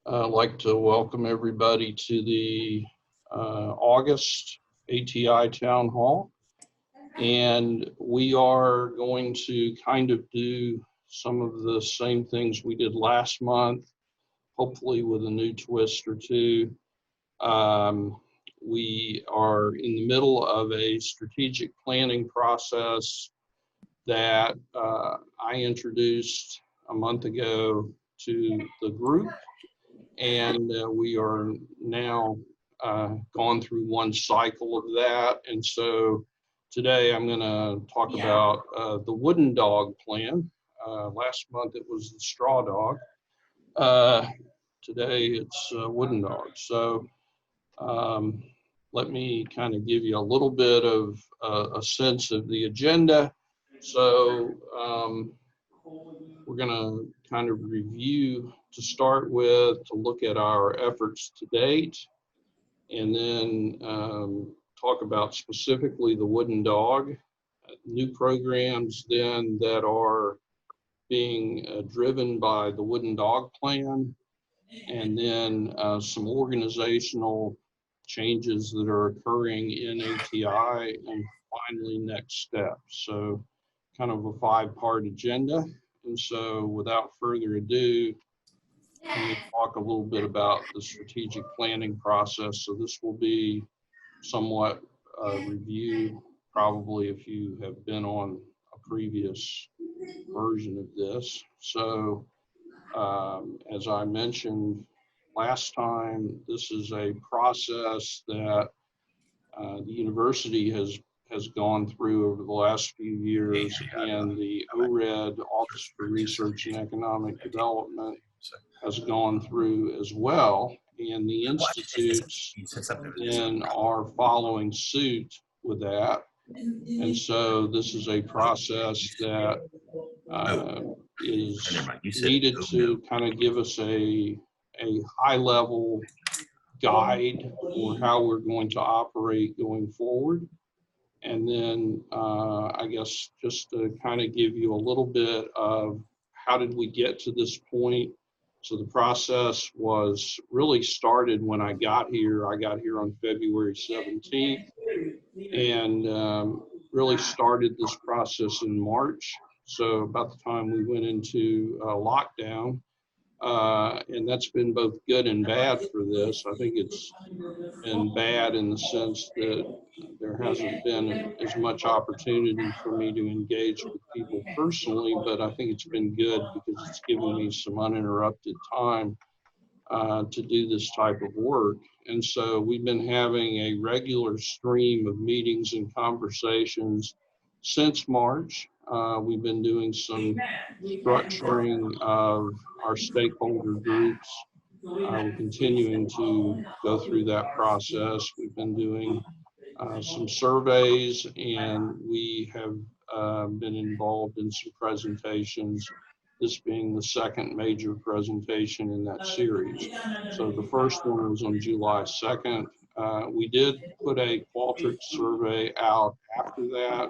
I'd like to welcome everybody to the August ATI Town Hall. And we are going to kind of do some of the same things we did last month, hopefully with a new twist or two. We are in the middle of a strategic planning process that I introduced a month ago to the group. And we are now gone through one cycle of that. And so today I'm going to talk about the wooden dog plan. Last month it was the straw dog. Today it's wooden dog. So let me kind of give you a little bit of a sense of the agenda. So we're going to kind of review to start with, to look at our efforts to date, and then talk about specifically the wooden dog, new programs then that are being driven by the wooden dog plan, and then some organizational changes that are occurring in ATI, and finally next steps. So kind of a 5-part agenda. And so without further ado, let me talk a little bit about the strategic planning process. So this will be somewhat review, probably if you have been on a previous version of this. So as I mentioned last time, this is a process that the university has gone through over the last few years, and the ORED, Office for Research and Economic Development, has gone through as well, and the institutes then are following suit with that. And so this is a process that is needed to kind of give us a high-level guide for how we're going to operate going forward. And then I guess just to kind of give you a little bit of how did we get to this point. So the process was really started when I got here. I got here on February 17th and really started this process in March. So about the time we went into lockdown. And that's been both good and bad for this. I think it's been bad in the sense that there hasn't been as much opportunity for me to engage with people personally, but I think it's been good because it's given me some uninterrupted time to do this type of work. And so we've been having a regular stream of meetings and conversations since March. We've been doing some structuring of our stakeholder groups. We're continuing to go through that process. We've been doing some surveys, and we have been involved in some presentations, this being the second major presentation in that series. So the first one was on July 2nd. We did put a Qualtrics survey out after that.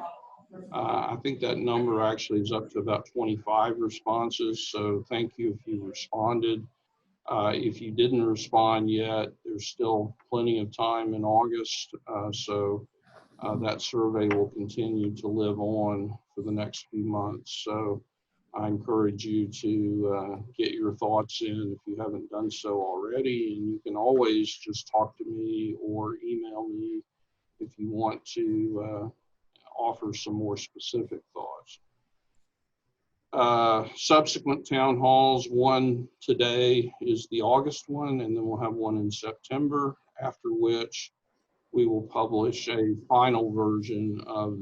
I think that number actually is up to about 25 responses. So thank you if you responded. If you didn't respond yet, there's still plenty of time in August. So that survey will continue to live on for the next few months. So I encourage you to get your thoughts in if you haven't done so already. And you can always just talk to me or email me if you want to offer some more specific thoughts. Subsequent town halls, one today is the August one, and then we'll have one in September, after which we will publish a final version of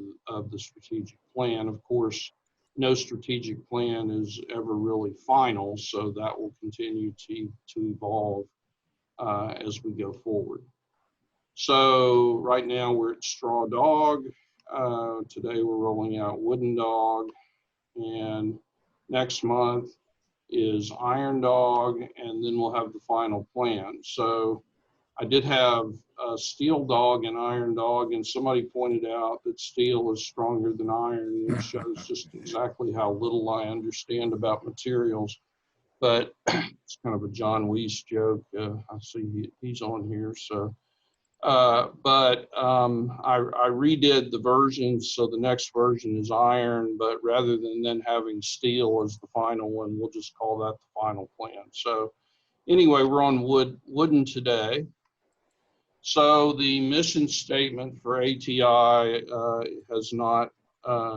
the strategic plan. Of course, no strategic plan is ever really final, so that will continue to evolve as we go forward. So right now we're at straw dog. Today we're rolling out wooden dog, and next month is iron dog, and then we'll have the final plan. So I did have a steel dog and iron dog, and somebody pointed out that steel is stronger than iron, which shows just exactly how little I understand about materials. but it's kind of a John Weiss joke. I see he's on here, so. I redid the versions, so the next version is iron, but rather than then having steel as the final one, we'll just call that the final plan. So anyway, we're on wooden today. So the mission statement for ATI has not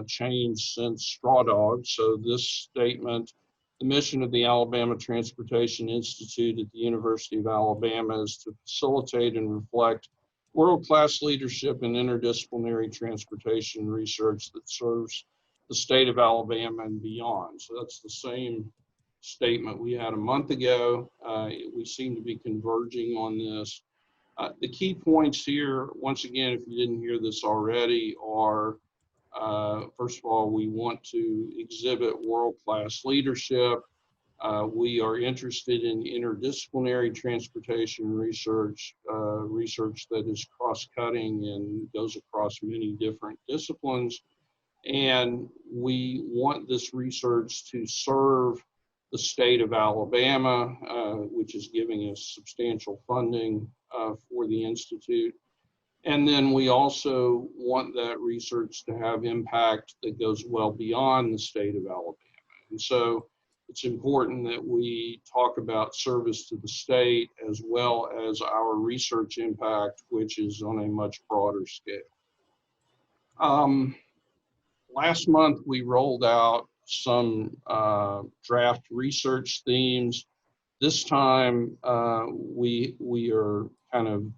changed since Straw Dog. So this statement, the mission of the Alabama Transportation Institute at the University of Alabama is to facilitate and reflect world-class leadership in interdisciplinary transportation research that serves the state of Alabama and beyond. So that's the same statement we had a month ago. We seem to be converging on this. The key points here, once again, if you didn't hear this already, are first of all, we want to exhibit world-class leadership. We are interested in interdisciplinary transportation research, research that is cross-cutting and goes across many different disciplines. And we want this research to serve the state of Alabama, which is giving us substantial funding for the Institute. And then we also want that research to have impact that goes well beyond the state of Alabama. And so it's important that we talk about service to the state as well as our research impact, which is on a much broader scale. Last month, we rolled out some draft research themes. This time, we are kind of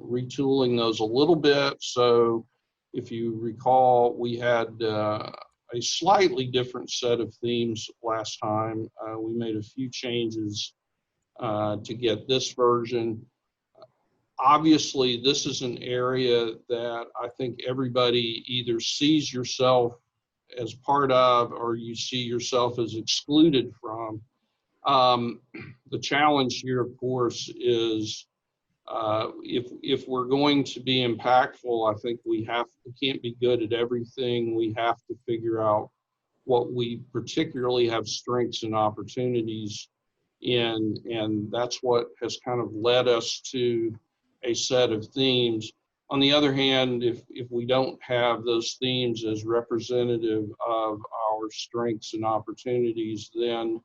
retooling those a little bit. So if you recall, we had a slightly different set of themes last time. We made a few changes to get this version. Obviously, this is an area that I think everybody either sees yourself as part of or you see yourself as excluded from. The challenge here, of course, is if we're going to be impactful, I think we can't be good at everything. We have to figure out what we particularly have strengths and opportunities in, and that's what has kind of led us to a set of themes. On the other hand, if we don't have those themes as representative of our strengths and opportunities, then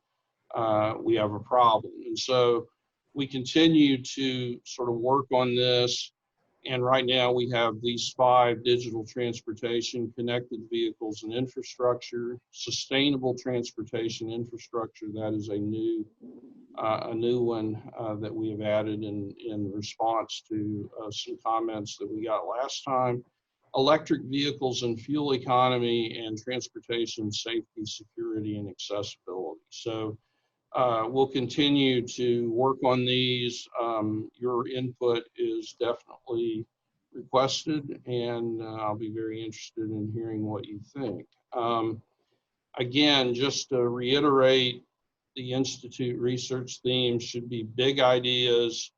we have a problem. And so we continue to sort of work on this. And right now we have these 5: digital transportation, connected vehicles and infrastructure, sustainable transportation infrastructure. That is a new one that we have added in response to some comments that we got last time. Electric vehicles and fuel economy, and transportation safety, security, and accessibility. So we'll continue to work on these. Your input is definitely requested, and I'll be very interested in hearing what you think. Again, just to reiterate, the Institute research themes should be big ideas,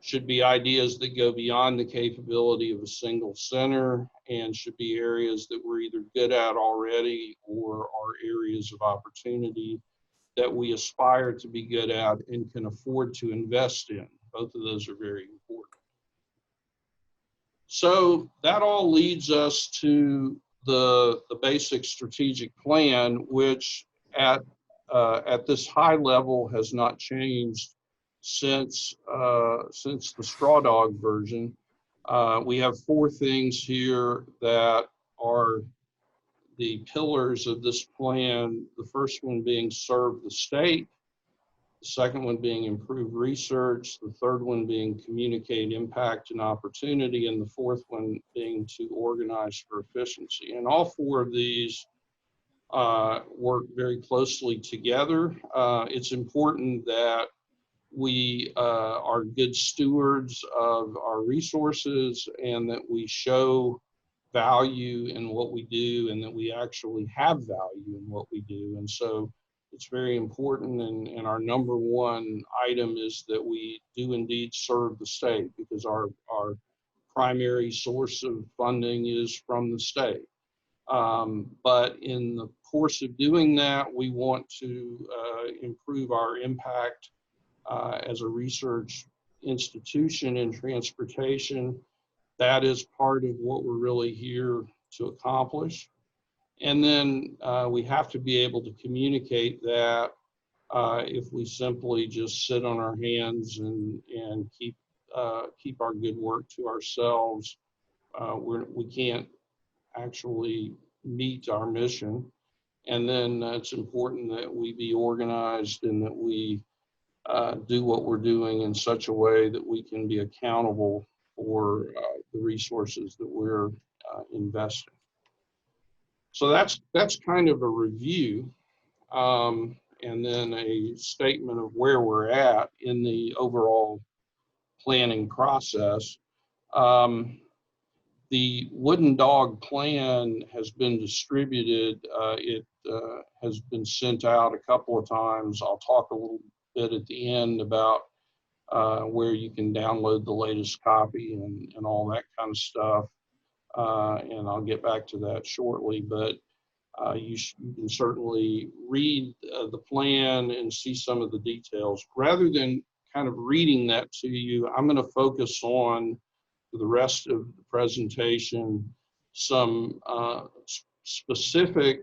should be ideas that go beyond the capability of a single center, and should be areas that we're either good at already or are areas of opportunity that we aspire to be good at and can afford to invest in. Both of those are very important. So that all leads us to the basic strategic plan, which at this high level has not changed since the Straw Dog version. We have 4 things here that are the pillars of this plan. The first one being serve the state, the second one being improve research, the third one being communicate impact and opportunity, and the fourth one being to organize for efficiency. And all 4 of these work very closely together. It's important that we are good stewards of our resources and that we show value in what we do and that we actually have value in what we do. And so it's very important, and our number 1 item is that we do indeed serve the state, because our primary source of funding is from the state. But in the course of doing that, we want to improve our impact as a research institution in transportation. That is part of what we're really here to accomplish. And then we have to be able to communicate that. If we simply just sit on our hands and keep our good work to ourselves, we can't actually meet our mission. And then it's important that we be organized and that we do what we're doing in such a way that we can be accountable for the resources that we're investing. So that's kind of a review, and then a statement of where we're at in the overall planning process. The Wooden Dog Plan has been distributed. It has been sent out a couple of times. I'll talk a little bit at the end about where you can download the latest copy and all that kind of stuff. And I'll get back to that shortly, but you can certainly read the plan and see some of the details. Rather than kind of reading that to you, I'm going to focus on, for the rest of the presentation, some specific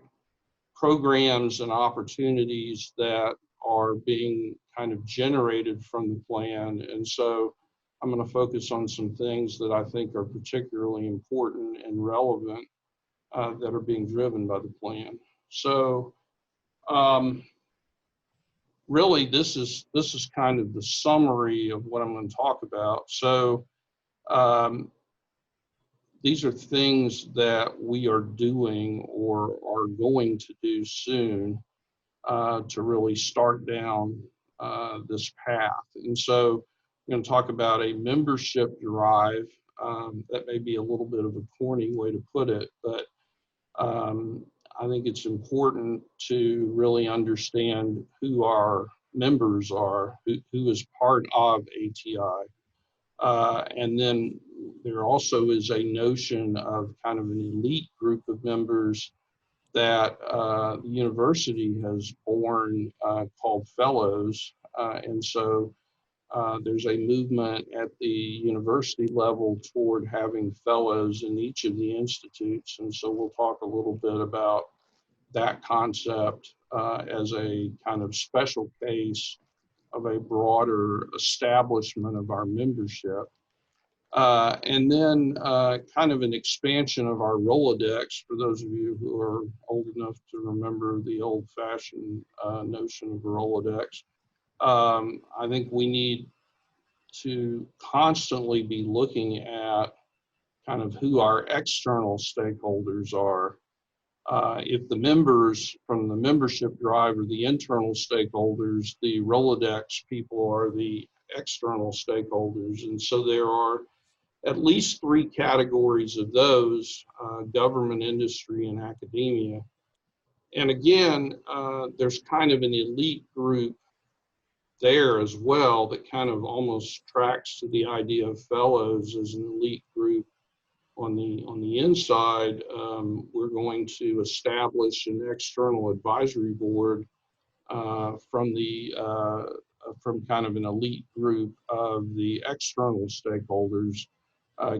programs and opportunities that are being kind of generated from the plan. And so I'm going to focus on some things that I think are particularly important and relevant that are being driven by the plan. So really this is kind of the summary of what I'm going to talk about. So these are things that we are doing or are going to do soon to really start down this path. And so I'm going to talk about a membership drive. That may be a little bit of a corny way to put it, but I think it's important to really understand who our members are, who is part of ATI. And then there also is a notion of kind of an elite group of members that the university has born called fellows. And so there's a movement at the university level toward having fellows in each of the institutes. And so we'll talk a little bit about that concept as a kind of special case of a broader establishment of our membership. And then kind of an expansion of our Rolodex, for those of you who are old enough to remember the old-fashioned notion of Rolodex. I think we need to constantly be looking at kind of who our external stakeholders are. If the members from the membership drive are the internal stakeholders, the Rolodex people are the external stakeholders. And so there are at least three categories of those: government, industry, and academia. And again, there's kind of an elite group there as well that kind of almost tracks to the idea of fellows as an elite group. On the inside, we're going to establish an external advisory board from kind of an elite group of the external stakeholders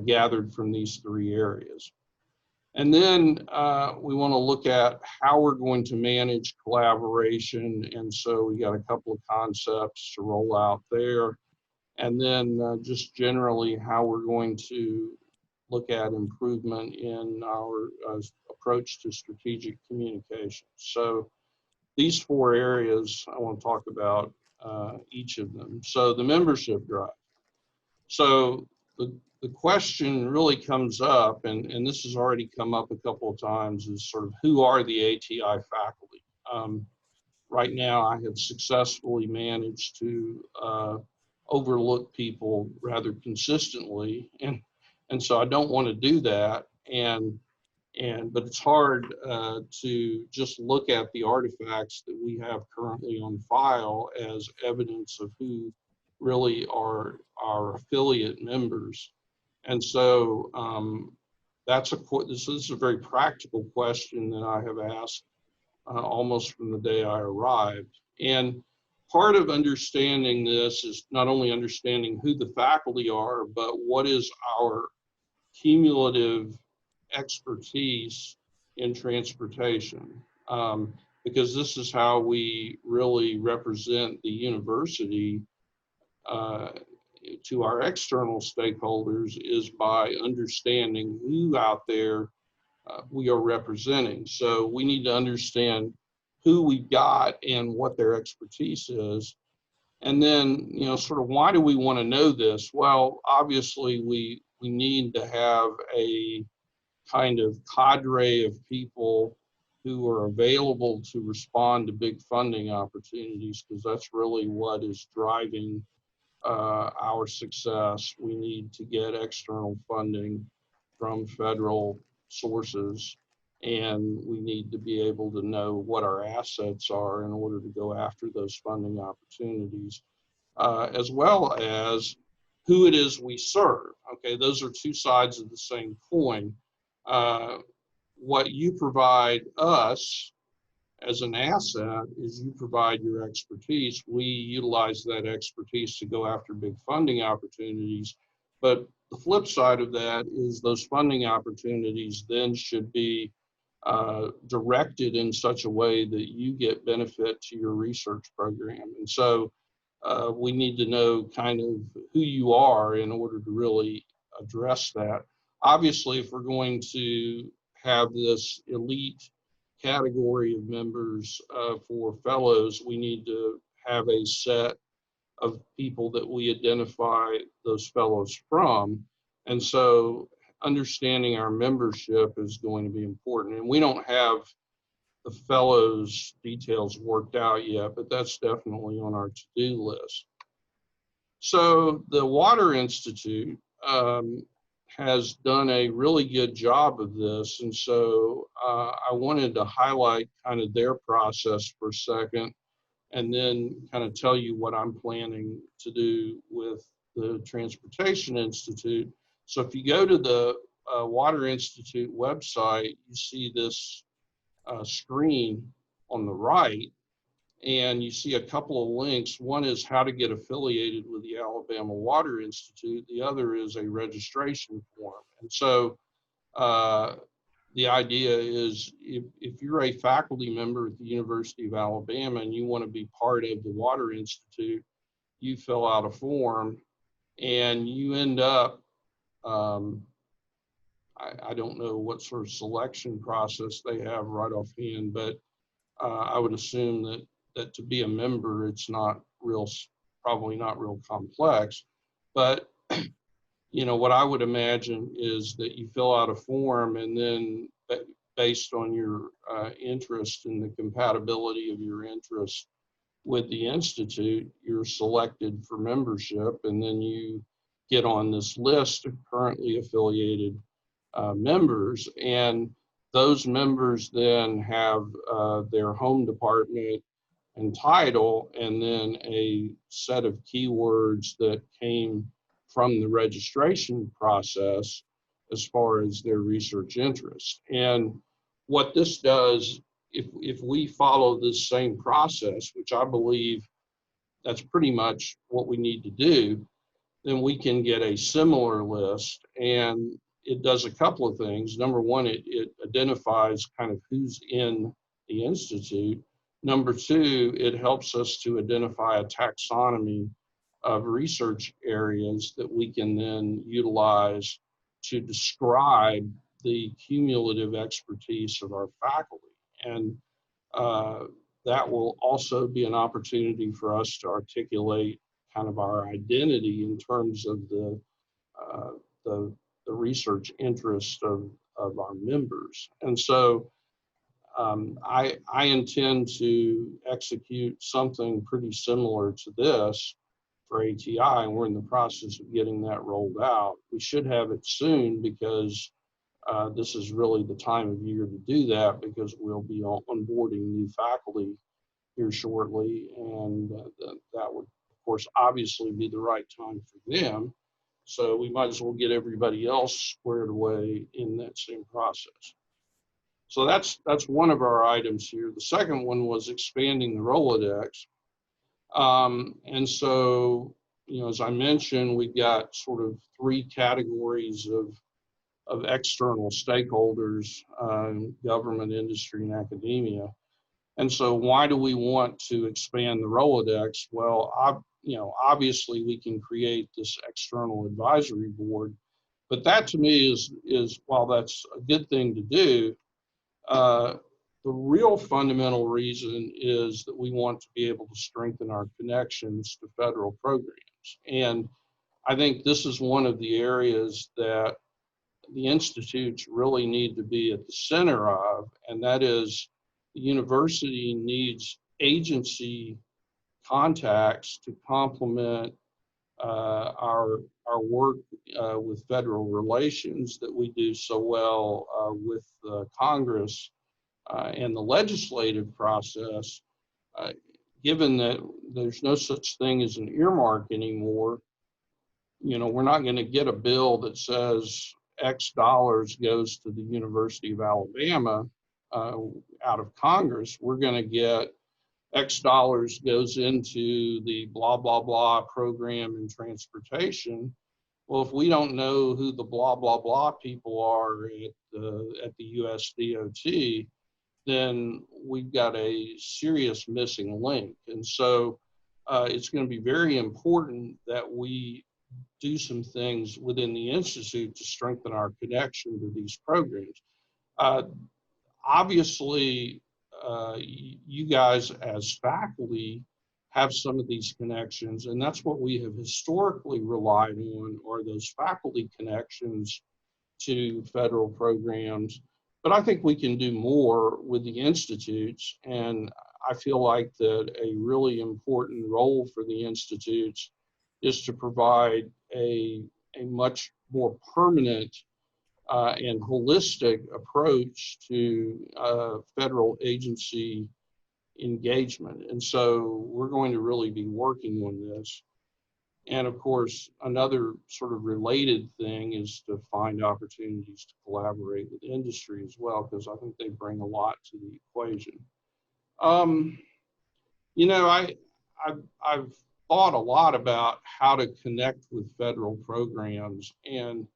gathered from these three areas. And then we want to look at how we're going to manage collaboration. And so we got a couple of concepts to roll out there. And then just generally how we're going to look at improvement in our approach to strategic communication. So these four areas, I want to talk about each of them. So the membership drive. So the question really comes up, and this has already come up a couple of times, is sort of who are the ATI faculty? Right now, I have successfully managed to overlook people rather consistently, and so I don't want to do that. But it's hard to just look at the artifacts that we have currently on file as evidence of who really are our affiliate members. And so this is a very practical question that I have asked almost from the day I arrived. And part of understanding this is not only understanding who the faculty are, but what is our cumulative expertise in transportation. Because this is how we really represent the university uh, to our external stakeholders, is by understanding who out there we are representing. So we need to understand who we've got and what their expertise is. And then, sort of why do we want to know this? Well, obviously we need to have a kind of cadre of people who are available to respond to big funding opportunities, because that's really what is driving our success. We need to get external funding from federal sources, and we need to be able to know what our assets are in order to go after those funding opportunities, as well as who it is we serve. Okay, those are two sides of the same coin. What you provide us as an asset is you provide your expertise. We utilize that expertise to go after big funding opportunities. But the flip side of that is those funding opportunities then should be directed in such a way that you get benefit to your research program. And so we need to know kind of who you are in order to really address that. Obviously, if we're going to have this elite category of members for fellows, we need to have a set of people that we identify those fellows from. And so understanding our membership is going to be important. And we don't have the fellows details worked out yet, but that's definitely on our to-do list. So the Water Institute has done a really good job of this. And so I wanted to highlight kind of their process for a second, and then kind of tell you what I'm planning to do with the Transportation Institute. So if you go to the Water Institute website, you see this screen on the right, and you see a couple of links. One is how to get affiliated with the Alabama Water Institute. The other is a registration form. And so the idea is if you're a faculty member at the University of Alabama and you want to be part of the Water Institute, you fill out a form and you end up, I don't know what sort of selection process they have right offhand, but I would assume that to be a member, it's not real, probably not real complex. But what I would imagine is that you fill out a form, and then based on your interest and the compatibility of your interest with the Institute, you're selected for membership, and then you get on this list of currently affiliated members. And those members then have their home department and title, and then a set of keywords that came from the registration process as far as their research interest. And what this does, if we follow this same process, which I believe that's pretty much what we need to do, then we can get a similar list. And it does a couple of things. Number one, it identifies kind of who's in the Institute. Number two, it helps us to identify a taxonomy of research areas that we can then utilize to describe the cumulative expertise of our faculty. And that will also be an opportunity for us to articulate kind of our identity in terms of the research interest of our members. And so I intend to execute something pretty similar to this for ATI, and we're in the process of getting that rolled out. We should have it soon, because this is really the time of year to do that, because we'll be onboarding new faculty here shortly, and that would, of course, obviously be the right time for them. So we might as well get everybody else squared away in that same process. So that's one of our items here. The second one was expanding the Rolodex. And so, as I mentioned, we've got sort of three categories of external stakeholders, government, industry, and academia. And so why do we want to expand the Rolodex? Well, obviously we can create this external advisory board, but that to me is while that's a good thing to do, the real fundamental reason is that we want to be able to strengthen our connections to federal programs. And I think this is one of the areas that the institutes really need to be at the center of, and that is the university needs agency contacts to complement our work with federal relations that we do so well with Congress and the legislative process. Given that there's no such thing as an earmark anymore, we're not going to get a bill that says X dollars goes to the University of Alabama out of Congress. We're going to get X dollars goes into the blah, blah, blah program in transportation. Well, if we don't know who the blah, blah, blah people are at the USDOT, then we've got a serious missing link. And so it's going to be very important that we do some things within the Institute to strengthen our connection to these programs. Obviously, you guys as faculty have some of these connections, and that's what we have historically relied on, are those faculty connections to federal programs. But I think we can do more with the institutes, and I feel like that a really important role for the institutes is to provide a much more permanent and holistic approach to federal agency engagement. And so we're going to really be working on this. And of course, another sort of related thing is to find opportunities to collaborate with industry as well, because I think they bring a lot to the equation. I've thought a lot about how to connect with federal programs, and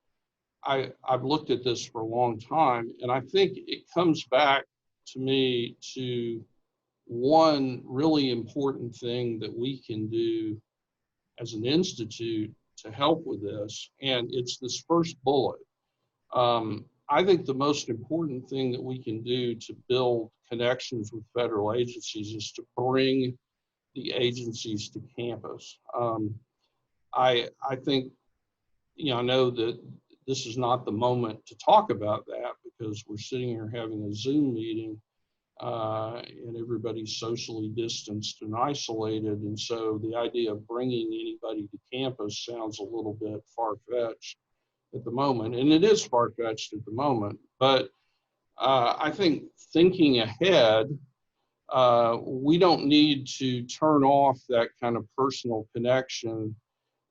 I've looked at this for a long time, and I think it comes back to me to one really important thing that we can do as an institute to help with this, and it's this first bullet. I think the most important thing that we can do to build connections with federal agencies is to bring the agencies to campus. I think, I know that this is not the moment to talk about that because we're sitting here having a Zoom meeting and everybody's socially distanced and isolated. And so the idea of bringing anybody to campus sounds a little bit far-fetched at the moment. And it is far-fetched at the moment. But I think thinking ahead, we don't need to turn off that kind of personal connection.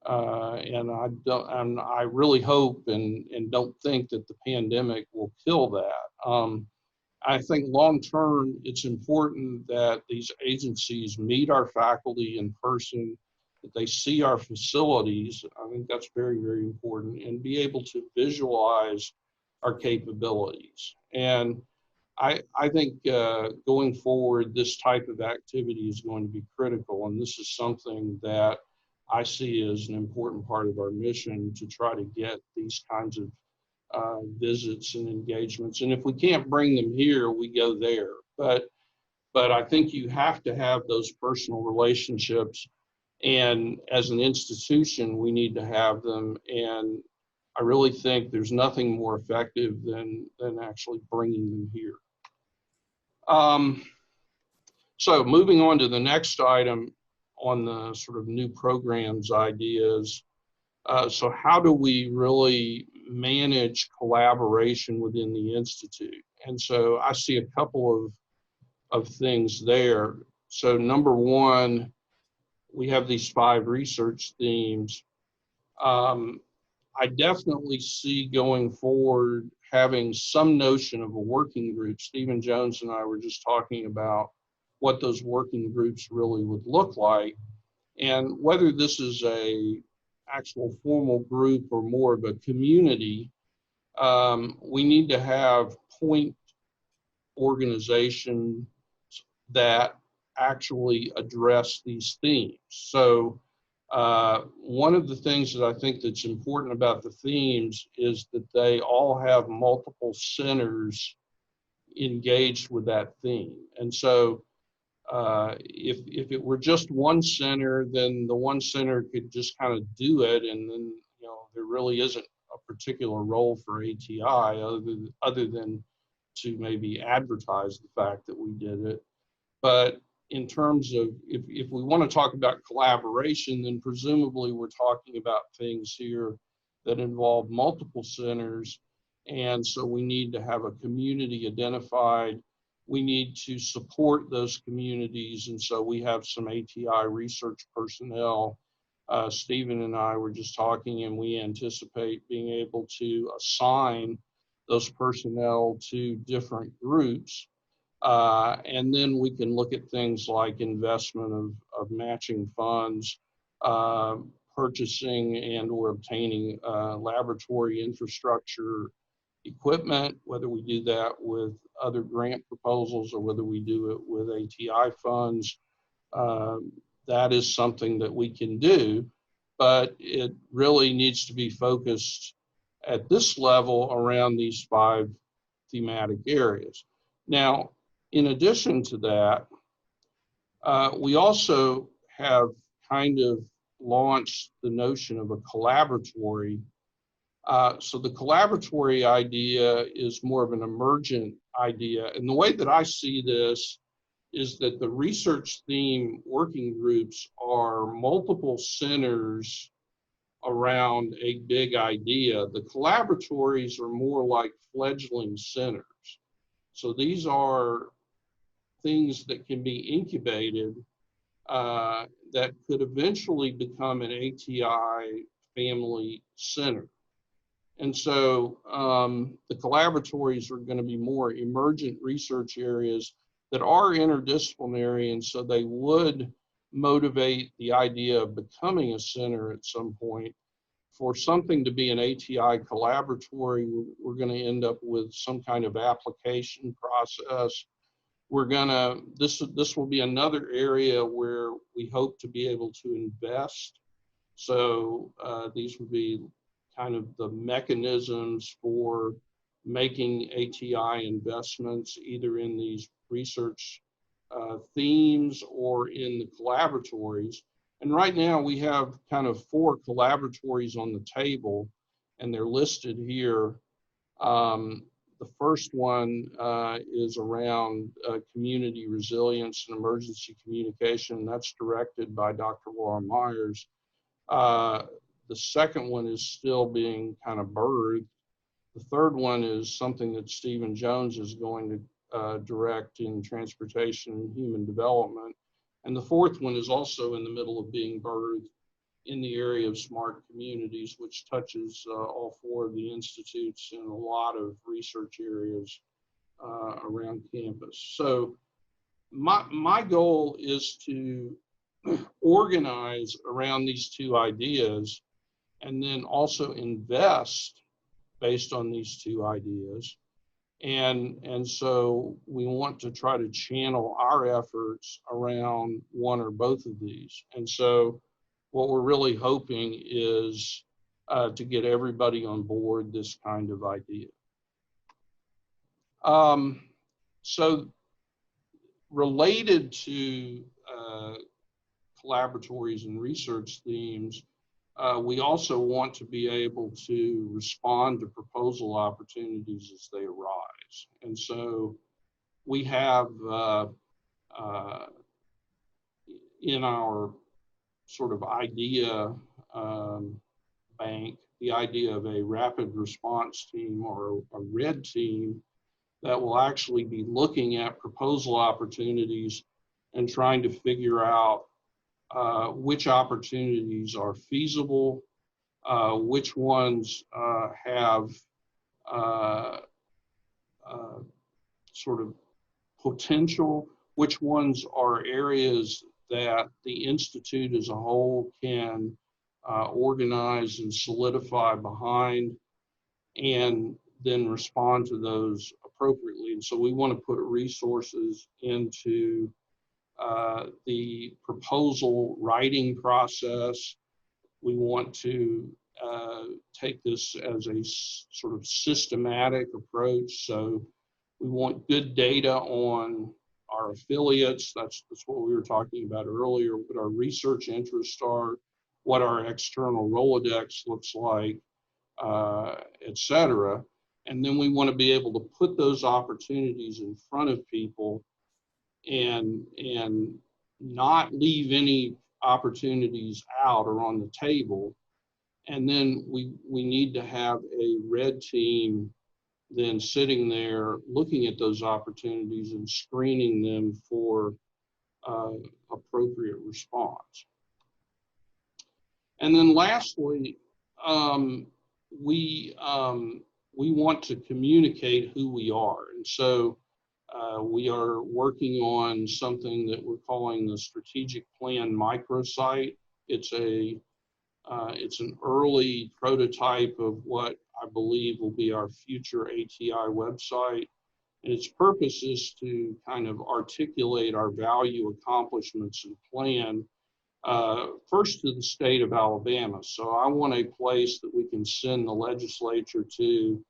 And I really hope and don't think that the pandemic will kill that. I think long-term, it's important that these agencies meet our faculty in person, that they see our facilities. I think that's very, very important, and be able to visualize our capabilities. And I think going forward, this type of activity is going to be critical, and this is something that I see as an important part of our mission, to try to get these kinds of visits and engagements. And if we can't bring them here, we go there. But I think you have to have those personal relationships, and as an institution, we need to have them. And I really think there's nothing more effective than actually bringing them here. So moving on to the next item on the sort of new programs ideas. So how do we really manage collaboration within the Institute? And so I see a couple of things there. So number one, we have these 5 research themes. I definitely see going forward having some notion of a working group. Stephen Jones and I were just talking about what those working groups really would look like, and whether this is a actual formal group or more of a community. We need to have point organizations that actually address these themes. So one of the things that I think that's important about the themes is that they all have multiple centers engaged with that theme. And so if it were just one center, then the one center could just kind of do it, and then there really isn't a particular role for ATI other than to maybe advertise the fact that we did it. But in terms of if we want to talk about collaboration, then presumably we're talking about things here that involve multiple centers, and so we need to have a community identified. We need to support those communities, and so we have some ATI research personnel. Stephen and I were just talking, and we anticipate being able to assign those personnel to different groups. And then we can look at things like investment of matching funds, purchasing and or obtaining laboratory infrastructure equipment, whether we do that with other grant proposals or whether we do it with ATI funds. That is something that we can do, but it really needs to be focused at this level around these 5 thematic areas. Now, in addition to that, we also have kind of launched the notion of a collaboratory. So the collaboratory idea is more of an emergent idea. And the way that I see this is that the research theme working groups are multiple centers around a big idea. The collaboratories are more like fledgling centers. So these are things that can be incubated that could eventually become an ATI family center. And so the collaboratories are going to be more emergent research areas that are interdisciplinary, and so they would motivate the idea of becoming a center at some point. For something to be an ATI collaboratory, we're going to end up with some kind of application process. This will be another area where we hope to be able to invest. So these would be kind of the mechanisms for making ATI investments, either in these research themes or in the collaboratories. And right now we have kind of 4 collaboratories on the table, and they're listed here. The first one is around community resilience and emergency communication. That's directed by Dr. Laura Myers. The second one is still being kind of birthed. The third one is something that Stephen Jones is going to direct in transportation and human development. And the fourth one is also in the middle of being birthed in the area of smart communities, which touches all 4 of the institutes in a lot of research areas around campus. So my goal is to organize around these 2 ideas and then also invest based on these 2 ideas. And so we want to try to channel our efforts around one or both of these. And so what we're really hoping is to get everybody on board this kind of idea. So related to collaboratories and research themes, we also want to be able to respond to proposal opportunities as they arise. And so we have in our sort of idea bank, the idea of a rapid response team or a RED team that will actually be looking at proposal opportunities and trying to figure out which opportunities are feasible, which ones have uh, uh, sort of potential, which ones are areas that the Institute as a whole can organize and solidify behind, and then respond to those appropriately. And so we want to put resources into the proposal writing process. We want to take this as a sort of systematic approach. So we want good data on our affiliates. That's what we were talking about earlier, what our research interests are, what our external Rolodex looks like, et cetera. And then we want to be able to put those opportunities in front of people and not leave any opportunities out or on the table. And then we need to have a red team then sitting there looking at those opportunities and screening them for appropriate response. And then lastly, we want to communicate who we are. And so we are working on something that we're calling the Strategic Plan Microsite. It's an early prototype of what I believe will be our future ATI website. And its purpose is to kind of articulate our value, accomplishments, and plan first to the state of Alabama. So I want a place that we can send the legislature to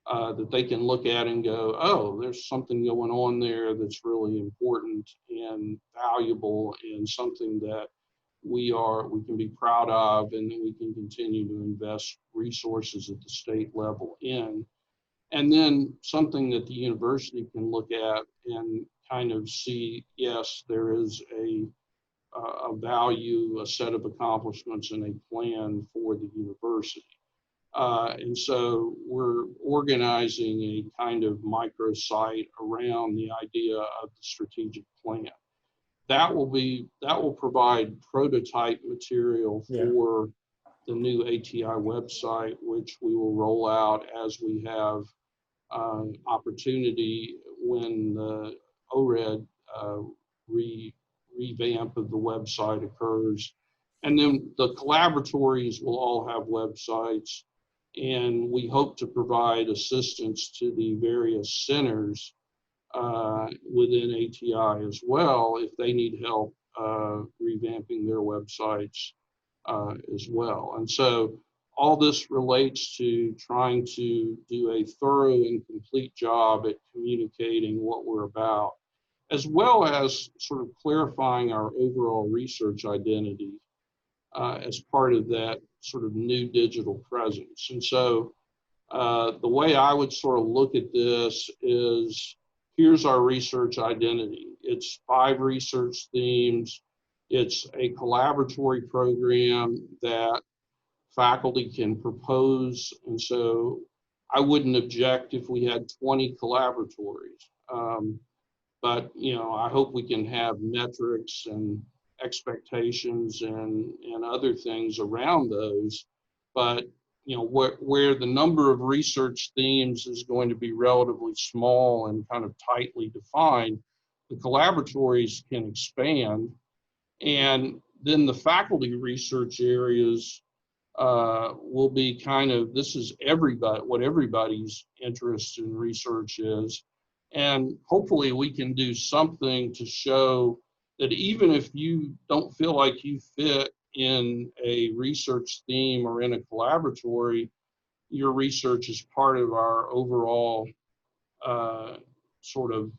that they can look at and go, oh, there's something going on there that's really important and valuable and something that we can be proud of, and that we can continue to invest resources at the state level in. And then something that the university can look at and kind of see, yes, there is a value, a set of accomplishments, and a plan for the university. And so we're organizing a kind of microsite around the idea of the strategic plan. That will provide prototype material for the new ATI website, which we will roll out as we have opportunity when the ORED revamp of the website occurs. And then the collaboratories will all have websites, and we hope to provide assistance to the various centers within ATI as well if they need help revamping their websites as well. And so all this relates to trying to do a thorough and complete job at communicating what we're about, as well as sort of clarifying our overall research identity as part of that sort of new digital presence. And so the way I would sort of look at this is, here's our research identity. It's 5 research themes. It's a collaboratory program that faculty can propose. And so I wouldn't object if we had 20 collaboratories. But, I hope we can have metrics and expectations and other things around those. But, where the number of research themes is going to be relatively small and kind of tightly defined, the collaboratories can expand. And then the faculty research areas will be kind of, this is what everybody's interest in research is. And hopefully we can do something to show that even if you don't feel like you fit in a research theme or in a collaboratory, your research is part of our overall sort of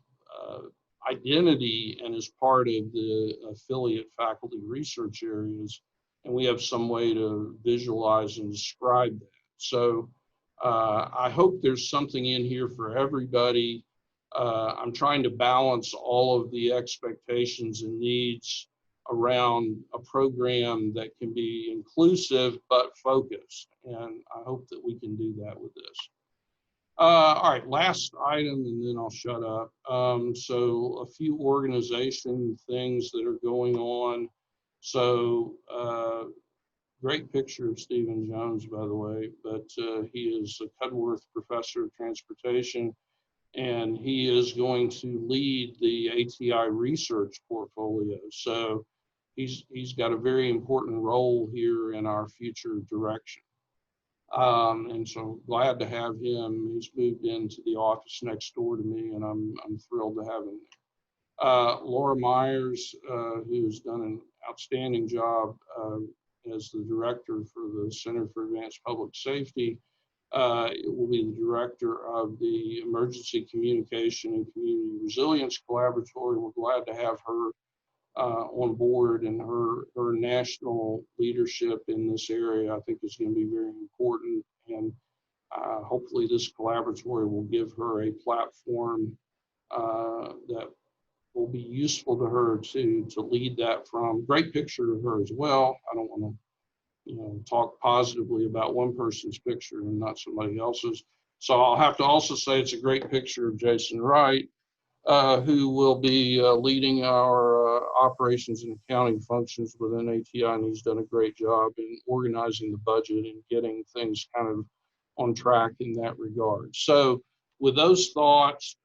identity and is part of the affiliate faculty research areas. And we have some way to visualize and describe that. So I hope there's something in here for everybody. I'm trying to balance all of the expectations and needs around a program that can be inclusive but focused. And I hope that we can do that with this. All right, last item, and then I'll shut up. So a few organization things that are going on. So great picture of Stephen Jones, by the way, but he is a Cudworth Professor of Transportation, and he is going to lead the ATI research portfolio. So he's got a very important role here in our future direction. And so glad to have him. He's moved into the office next door to me, and I'm thrilled to have him. Laura Myers, who's done an outstanding job as the director for the Center for Advanced Public Safety, will be the director of the Emergency Communication and Community Resilience Collaboratory. We're glad to have her on board, and her national leadership in this area, I think, is going to be very important. And hopefully this collaboratory will give her a platform that will be useful to her to lead that from. Great picture of her as well. I don't want to talk positively about one person's picture and not somebody else's. So I'll have to also say it's a great picture of Jason Wright, who will be leading our operations and accounting functions within ATI, and he's done a great job in organizing the budget and getting things kind of on track in that regard. So with those thoughts,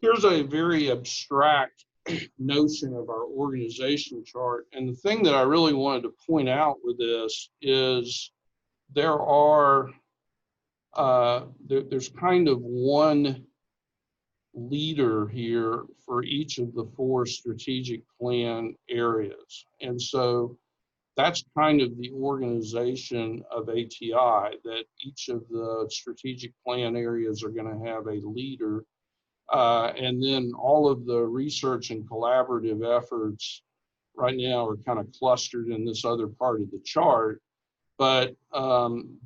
here's a very abstract notion of our organization chart. And the thing that I really wanted to point out with this is there are, there's kind of one leader here for each of the 4 strategic plan areas. And so that's kind of the organization of ATI, that each of the strategic plan areas are going to have a leader. And then all of the research and collaborative efforts right now are kind of clustered in this other part of the chart, but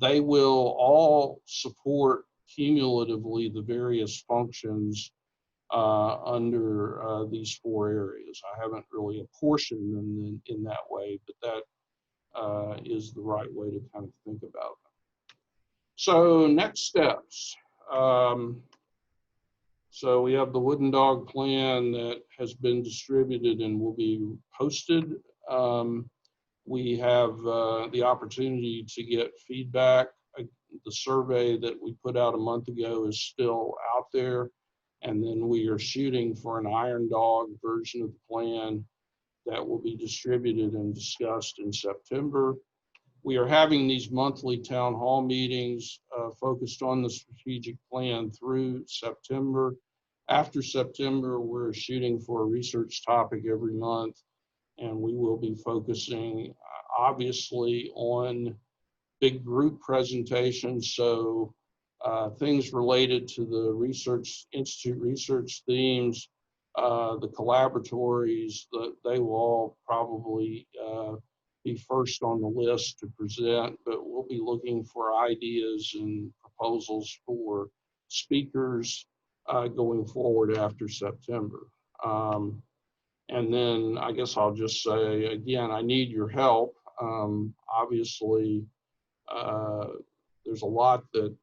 they will all support cumulatively the various functions under these 4 areas. I haven't really apportioned them in that way, but that is the right way to kind of think about them. So next steps. So we have the Wooden Dog plan that has been distributed and will be posted. We have the opportunity to get feedback. The survey that we put out a month ago is still out there. And then we are shooting for an Iron Dog version of the plan that will be distributed and discussed in September. We are having these monthly town hall meetings focused on the strategic plan through September. After September, we're shooting for a research topic every month, and we will be focusing obviously on big group presentations. So things related to the research institute research themes, the collaboratories, they will all probably be first on the list to present, but we'll be looking for ideas and proposals for speakers going forward after September. And then I guess I'll just say, again, I need your help. Obviously, there's a lot that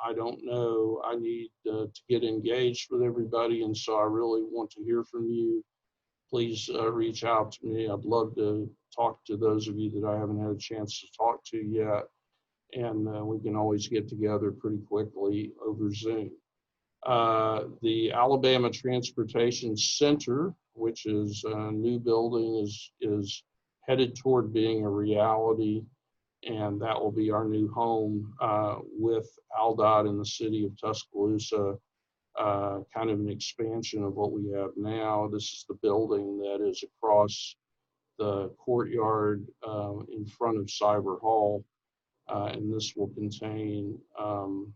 I don't know. I need to get engaged with everybody, and so I really want to hear from you. Please reach out to me. I'd love to talk to those of you that I haven't had a chance to talk to yet, and we can always get together pretty quickly over Zoom. The Alabama Transportation Center, which is a new building, is headed toward being a reality, and that will be our new home with ALDOT in the city of Tuscaloosa, kind of an expansion of what we have now. This is the building that is across the courtyard in front of Cyber Hall, and this will contain an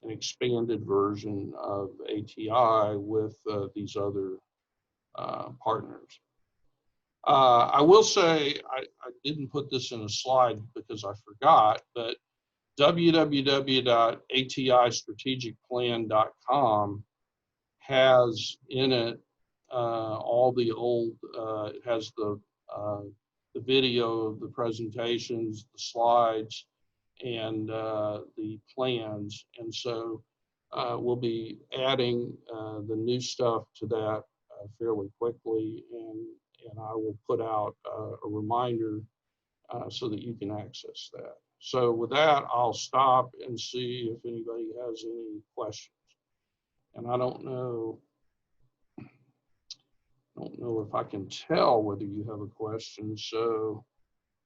expanded version of ATI with these other partners. I will say, I didn't put this in a slide because I forgot, but www.atistrategicplan.com has in it all the old, it has the video of the presentations, the slides, and the plans. And so we'll be adding the new stuff to that fairly quickly, and I will put out a reminder so that you can access that. So with that, I'll stop and see if anybody has any questions. And I don't know if I can tell whether you have a question. So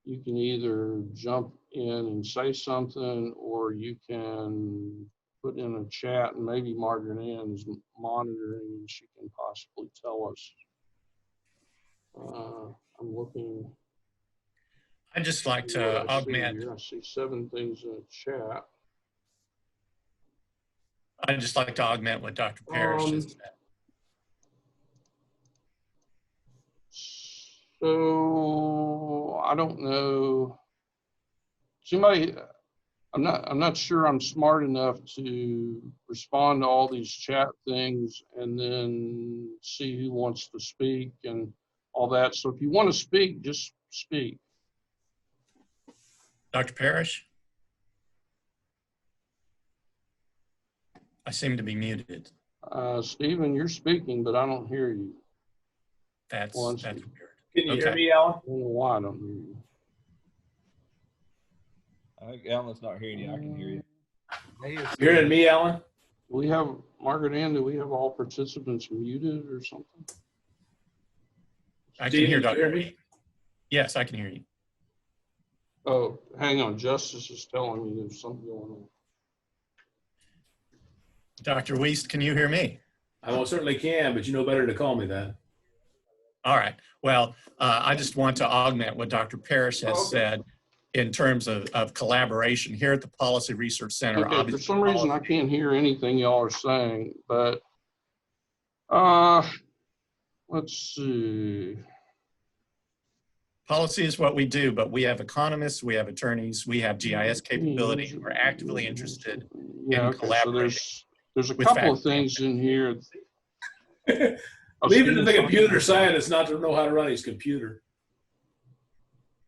you can either jump in and say something, or you can put in a chat, and maybe Margaret Ann is monitoring and she can possibly tell us. I'm looking. I'd just like to augment. I see 7 things in the chat. I'd just like to augment what Dr. Parrish just said. So I don't know. Somebody, I'm not sure I'm smart enough to respond to all these chat things and then see who wants to speak and all that. So if you want to speak, just speak. Dr. Parrish? I seem to be muted. Stephen, you're speaking, but I don't hear you. That's weird. Can you hear me, Alan? I don't know why I don't hear you. I think Alan's not hearing you. I can hear you. You're hearing me, Alan? Do we have, Margaret Ann, do we have all participants muted or something? I can hear Dr. Weist. Yes, I can hear you. Oh, hang on. Justice is telling me there's something going on. Dr. Weist, can you hear me? I most certainly can, but you know better to call me that. All right. Well, I just want to augment what Dr. Parrish has said in terms of collaboration here at the Policy Research Center. Okay, for some reason I can't hear anything y'all are saying, but let's see. Policy is what we do, but we have economists, we have attorneys, we have GIS capability, and we're actively interested in collaborating. So there's a couple of things in here. Leave it to the computer scientist not to know how to run his computer.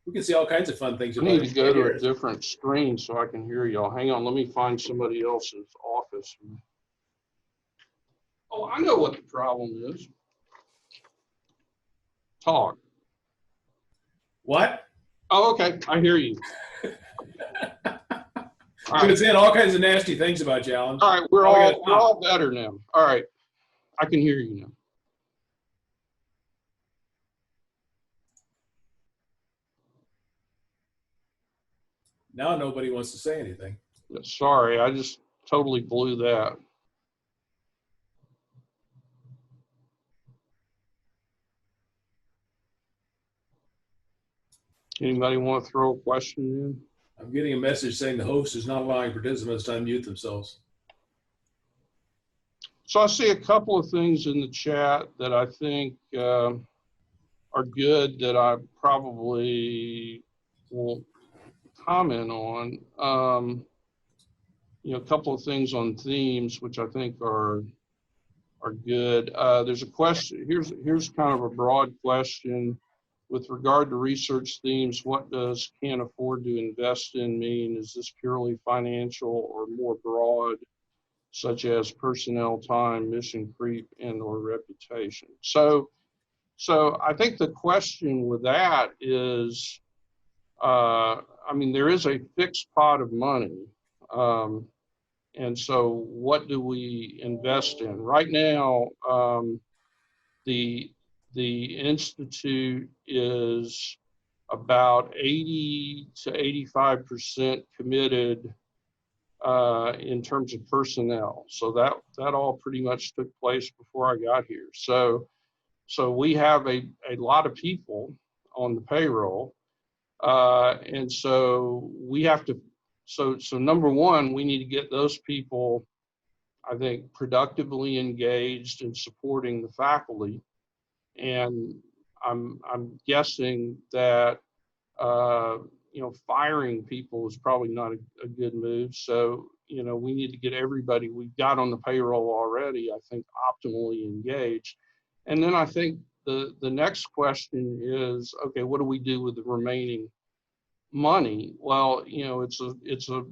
We can see all kinds of fun things. I need to go to a different screen so I can hear y'all. Hang on, let me find somebody else's office. Oh, I know what the problem is. Talk. What? Oh, okay, I hear you. I've been saying all kinds of nasty things about you, Alan. All right, we're all better now. All right, I can hear you now. Now nobody wants to say anything. Sorry, I just totally blew that. Anybody want to throw a question in? I'm getting a message saying the host is not allowing participants to unmute themselves. So I see a couple of things in the chat that I think are good that I probably won't comment on. You know, a couple of things on themes, which I think are good. There's a question, here's kind of a broad question. With regard to research themes, what does can't afford to invest in mean? Is this purely financial or more broad, such as personnel, time, mission creep, and or reputation? So I think the question with that is, I mean, there is a fixed pot of money. And so what do we invest in? Right now, the Institute is about 80 to 85% committed in terms of personnel. So that all pretty much took place before I got here. So we have a lot of people on the payroll. And so we have to, so number one, we need to get those people, I think, productively engaged in supporting the faculty. And I'm guessing that you know, firing people is probably not a good move. So, you know, we need to get everybody we've got on the payroll already, I think, optimally engaged. And then I think the next question is, okay, what do we do with the remaining money? Well, you know, it's a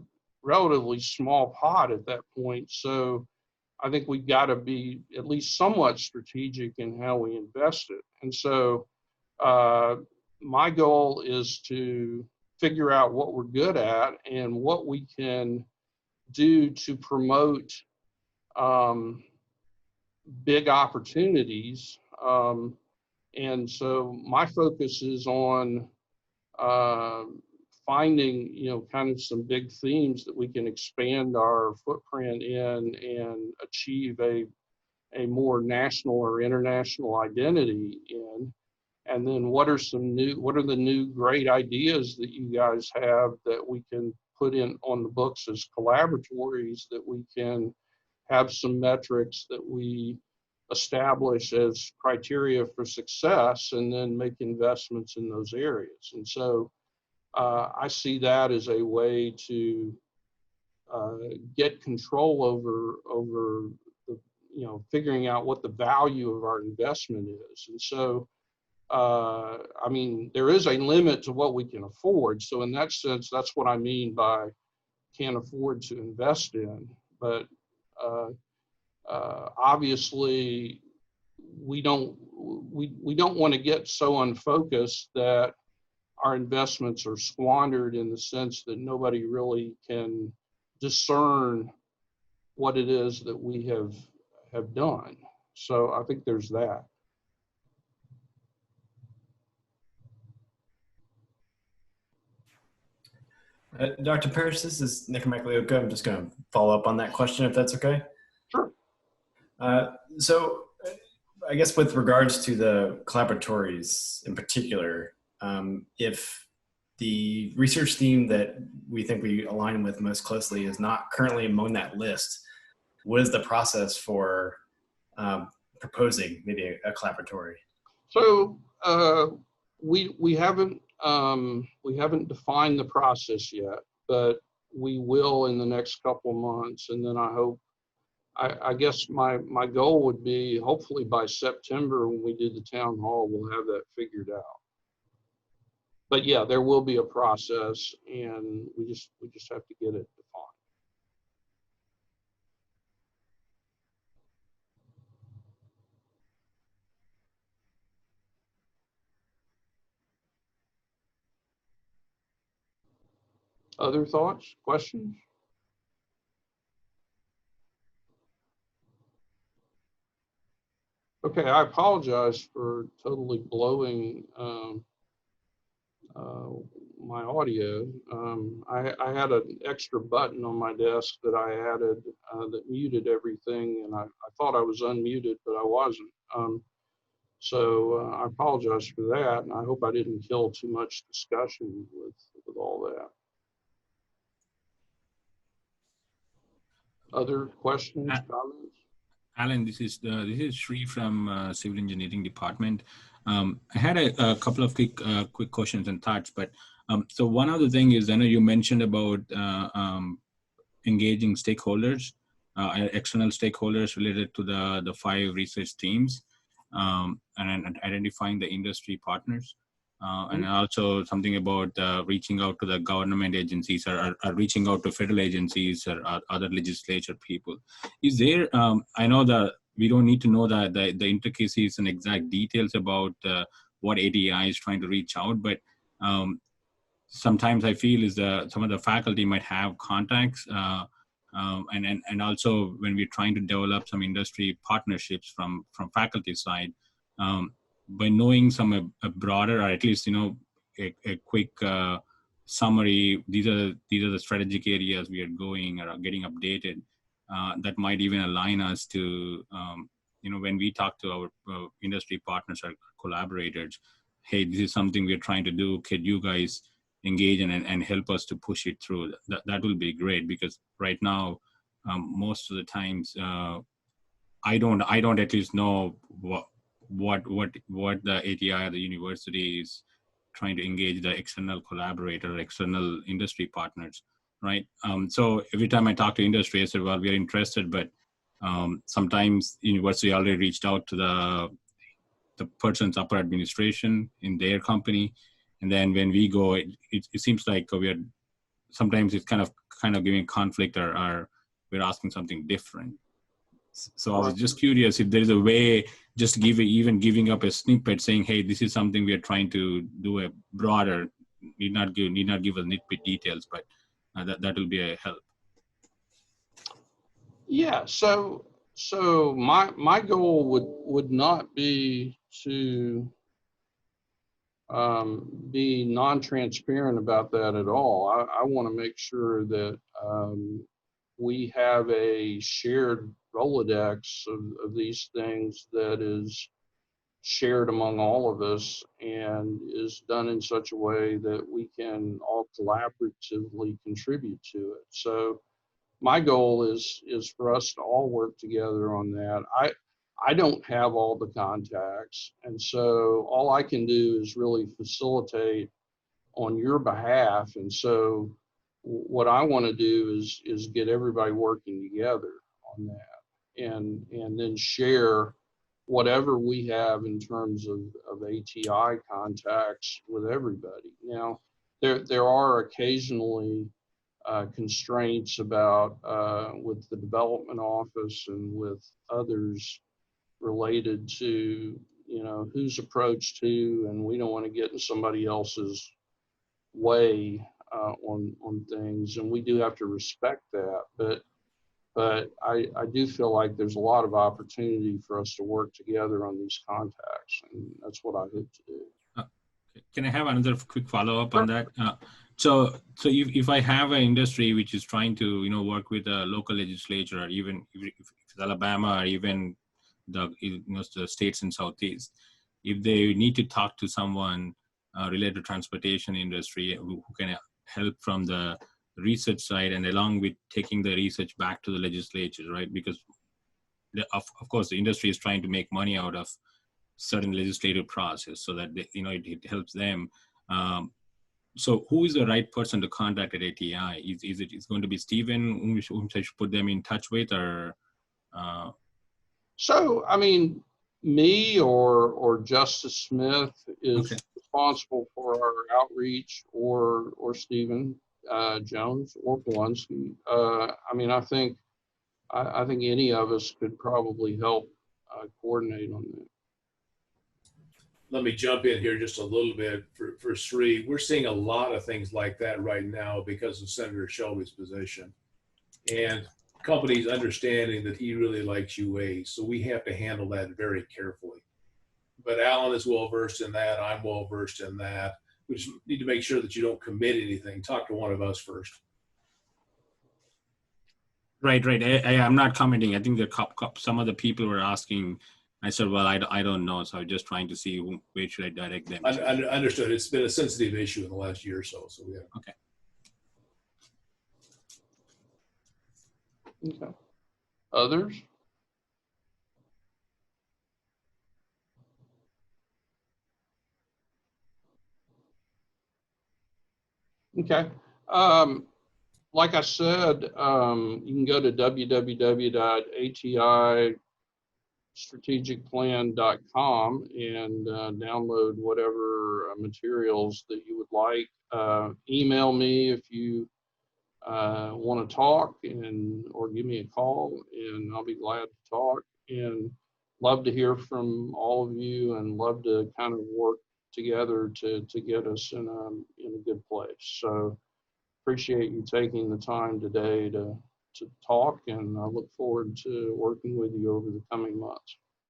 relatively small pot at that point. So I think we've got to be at least somewhat strategic in how we invest it. And so my goal is to figure out what we're good at and what we can do to promote big opportunities. And so my focus is on finding, kind of some big themes that we can expand our footprint in and achieve a more national or international identity in. And then what are the new great ideas that you guys have that we can put in on the books as collaboratories, that we can have some metrics that we establish as criteria for success, and then make investments in those areas. And so I see that as a way to get control over the, figuring out what the value of our investment is. And so, I mean, there is a limit to what we can afford. So in that sense, that's what I mean by can't afford to invest in. But obviously, we don't want to get so unfocused that our investments are squandered, in the sense that nobody really can discern what it is that we have done. So I think there's that. Dr. Parrish, this is Nick Maglioka. I'm just going to follow up on that question, if that's okay. Sure. So I guess with regards to the collaboratories in particular, if the research theme that we think we align with most closely is not currently among that list, what is the process for proposing maybe a collaboratory? So we haven't defined the process yet, but we will in the next couple of months. And then I hope, I guess my goal would be, hopefully by September, when we do the town hall, we'll have that figured out. But yeah, there will be a process, and we just have to get it defined. Other thoughts, questions? Okay, I apologize for totally blowing my audio. I had an extra button on my desk that I added that muted everything, and I thought I was unmuted, but I wasn't. So I apologize for that, and I hope I didn't kill too much discussion with all that. Other questions, comments? Alan, this is Sri from Civil Engineering Department. I had a couple of quick questions and thoughts, but so one other thing is, I know you mentioned about engaging stakeholders, external stakeholders related to the 5 research teams, and identifying the industry partners. And also something about reaching out to the government agencies, or reaching out to federal agencies, or other legislature people. Is there, I know that we don't need to know the intricacies and exact details about what ATI is trying to reach out, but sometimes I feel is some of the faculty might have contacts, and also when we're trying to develop some industry partnerships from faculty side, by knowing some a broader, or at least a quick summary, these are the strategic areas we are going or are getting updated, that might even align us to when we talk to our industry partners or collaborators, hey, this is something we're trying to do, could you guys engage and help us to push it through? That will be great, because right now most of the times I don't at least know what the ATI or the university is trying to engage the external collaborator, external industry partners, right? So every time I talk to industry, I said, well, we're interested, but sometimes university already reached out to the person's upper administration in their company, and then when we go, it seems like sometimes it's kind of giving conflict, or we're asking something different. So I was just curious if there is a way, just giving up a snippet saying, hey, this is something we are trying to do a broader need not give us nitpick details, but that will be a help. Yeah, so my goal would not be to be non-transparent about that at all. I want to make sure that we have a shared Rolodex of these things that is shared among all of us and is done in such a way that we can all collaboratively contribute to it. So my goal is for us to all work together on that. I don't have all the contacts, and so all I can do is really facilitate on your behalf. And so what I want to do is get everybody working together on that, and then share whatever we have in terms of ATI contacts with everybody. Now, there are occasionally constraints about with the development office and with others related to, you know, who's approached who, and we don't want to get in somebody else's way on things, and we do have to respect that. But I do feel like there's a lot of opportunity for us to work together on these contacts, and that's what I hope to do. Can I have another quick follow-up on that? So if I have an industry which is trying to, you know, work with a local legislature, or even if it's Alabama, or even the, you know, the states in Southeast, if they need to talk to someone related to transportation industry who can help from the research side, and along with taking the research back to the legislature, right? Because of course the industry is trying to make money out of certain legislative process, so that they, you know, it helps them. So who is the right person to contact at ATI? Is it going to be Stephen, whom I should put them in touch with, or? So, I mean, me or Justice Smith is Okay. responsible for our outreach, or Stephen Jones or Polanski. I mean, I think any of us could probably help coordinate on that. Let me jump in here just a little bit for Sri. We're seeing a lot of things like that right now because of Senator Shelby's position, and companies understanding that he really likes UA. So we have to handle that very carefully. But Alan is well versed in that. I'm well versed in that. We just need to make sure that you don't commit anything. Talk to one of us first. Right. I'm not commenting. I think some of the people were asking. I said, well, I don't know. So I'm just trying to see where should I direct them. Understood. It's been a sensitive issue in the last year or so. So yeah. Okay. Okay. Others? Okay. Like I said, you can go to www.ATIstrategicplan.com and download whatever materials that you would like. Email me if you want to talk, or give me a call, and I'll be glad to talk, and love to hear from all of you, and love to kind of work together to get us in a good place. So appreciate you taking the time today to talk, and I look forward to working with you over the coming months.